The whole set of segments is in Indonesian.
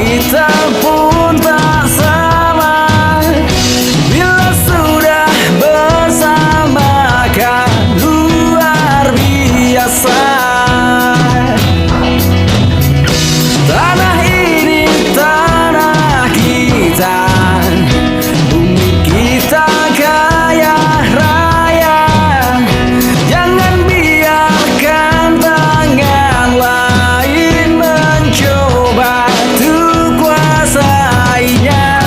kita pun tak sama bila sudah bersama, kan luar biasa. Tanah ini tanah kita, bumi kita kaya raya. Jangan biarkan tangan lain mencoba untuk kuasainya.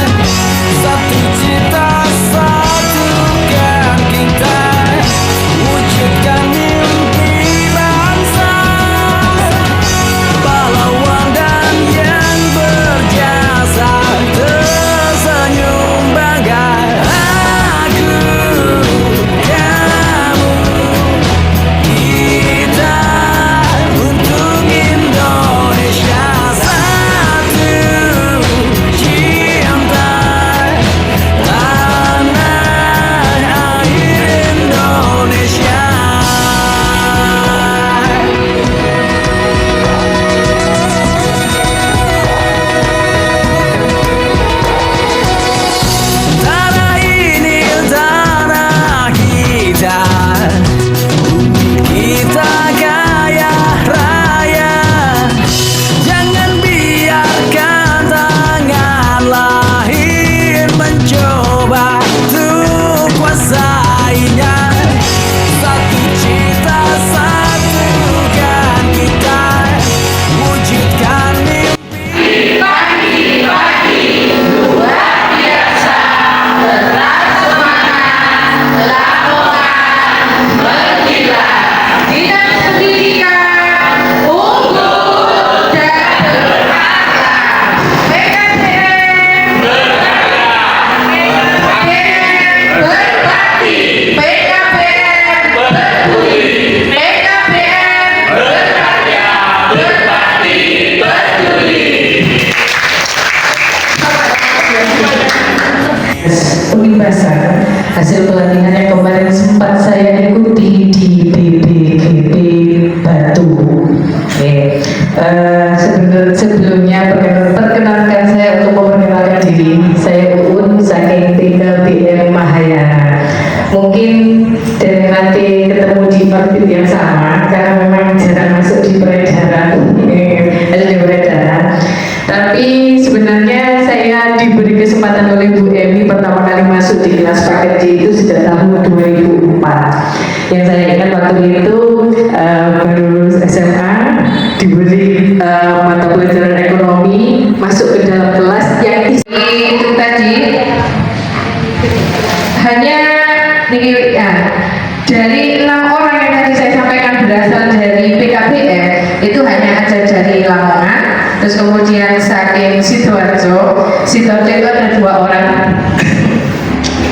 Satu cita satukan kita, wujudkan mimpi bangsa. Pahlawan dan yang berjasa tersenyum bangga. Aku, kamu, kita untuk Indonesia. Satu cinta, tanah air Indonesia. Tanah ini tanah kita, bumi kita kaya raya. Jangan biarkan tangan lain mencoba untuk kuasainya. Satu cita satukan kita, wujudkan mimpi. Dinas Pendidikan unggul dan bermartabat. PKBM berbakti, PKBM peduli, PKBM berkarya, berbakti, peduli. Pembebasan hasil pelatihan yang kemarin sempat saya ikuti di BPGP Batu. Oke. Sebelumnya perkenalkan saya untuk memperkenalkan diri. Saya Uun saking PKBM Mahayana. Mungkin dari nanti ketemu di orbit yang sama karena memang jarang masuk di peredaran. Ada di peredaran. Tapi sebenarnya saya diberi kesempatan oleh Bu Emi pertama kali masuk di kelas paket D itu sejak tahun 2004. Yang saya ingat waktu itu baru SMA, diberi mata pelajaran ekonomi, masuk ke dalam kelas yang itu tadi hanya ya, dari 6 orang yang tadi saya sampaikan berasal dari PKBM itu hanya ada dari Lamongan. Terus kemudian saking Sidoarjo itu ada 2 orang.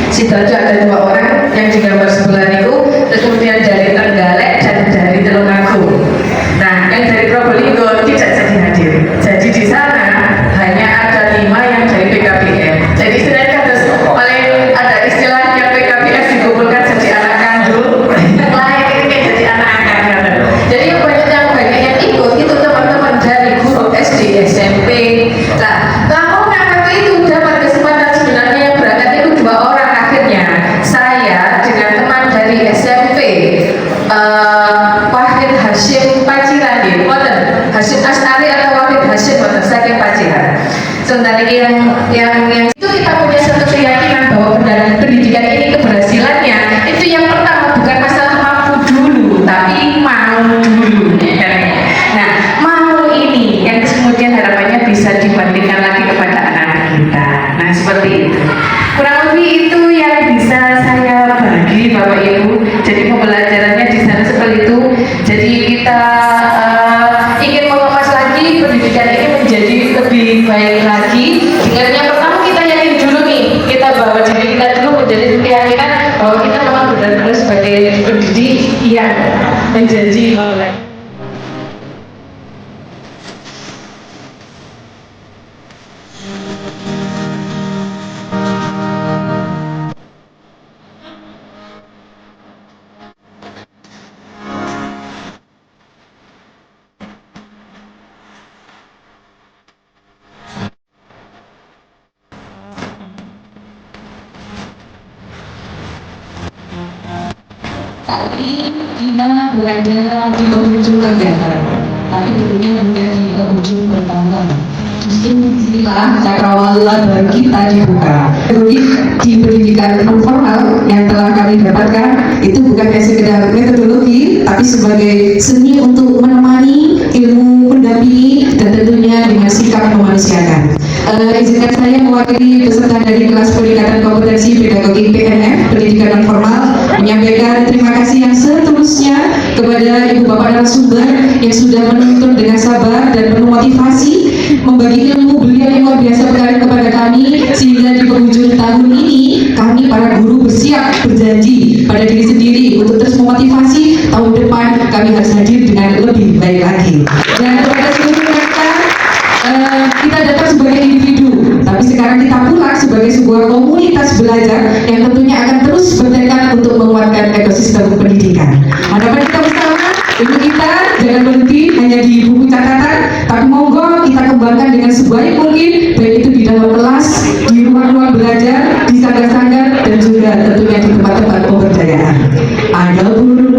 Sidoarjo ada 2 orang yang di gambar sebelah itu. Terus kemudian dari Trenggalek dan dari Tulungagung. Nah, yang dari Probolinggo tidak jadi hadir. Jadi di sana hanya ada 5 yang dari PKBM. Jadi istilahnya paling ada istilah yang PKBM dikumpulkan jadi anak kandung, yang lain ini jadi anak angkat. Jadi banyak yang ikut itu teman-teman dari guru SD, SMP. Nah, Lamongan waktu itu dapat kesempatan sebenarnya yang berangkat itu 2 orang akhirnya. Saya dengan teman dari SMP, Wahid Hashim Paciran, Hashim Asari atau Wahid Hashim saking Paciran. Sementara yang itu kita punya satu keyakinan bahwa pendidikan ini keberhasilannya itu yang pertama bukan masalah mampu dulu, tapi mau dulu. Nah, mau ini yang kemudian harapannya bisa dibandingkan lagi kepada anak-anak kita. Nah, seperti itu. Kurang lebih itu yang bisa saya bagi Bapak Ibu. Jadi pembelajarannya di sana seperti itu. Jadi kita ingin mengemas lagi pendidikan ini menjadi lebih baik lagi. Dengan yang pertama kita yakin dulu nih, kita bawa diri kita dulu menjadi keyakinan bahwa kita memang benar-benar sebagai pendidik yang menjadi oleh Tapi kita berada di penghujung kegiatan, tapi tentunya bukan di penghujung pertama. Justru disinilah cakrawala bagi kita dibuka. Di pendidikan non formal yang telah kami dapatkan itu bukan hanya sekedar metodologi, tapi sebagai seni untuk menemani, ilmu mendampingi, dan tentunya dengan sikap memanusiakan. Izinkan saya mewakili peserta dari kelas peningkatan kompetensi pedagogi PNF pendidikan non formal menyampaikan terima kasih yang seterusnya kepada ibu bapak narasumber yang sudah menuntun dengan sabar dan penuh motivasi membagi ilmu beliau yang luar biasa kepada kami, sehingga di penghujung tahun ini kami para guru bersiap berjanji pada diri sendiri untuk terus memotivasi tahun depan kami harus hadir dengan lebih baik lagi. Dan kepada seluruh rekan kita datang sebagai individu, tapi sekarang kita pulang sebagai sebuah komunitas belajar yang tentunya akan terus bertekad untuk menguatkan ekosistem pendidikan. Harapan kita bersama, ilmu kita jangan berhenti hanya di buku catatan, tapi monggo kita kembangkan dengan sebaik mungkin, baik itu di dalam kelas, di ruang-ruang belajar, di sanggar-sanggar, dan juga tentunya di tempat-tempat pemberdayaan. Adapun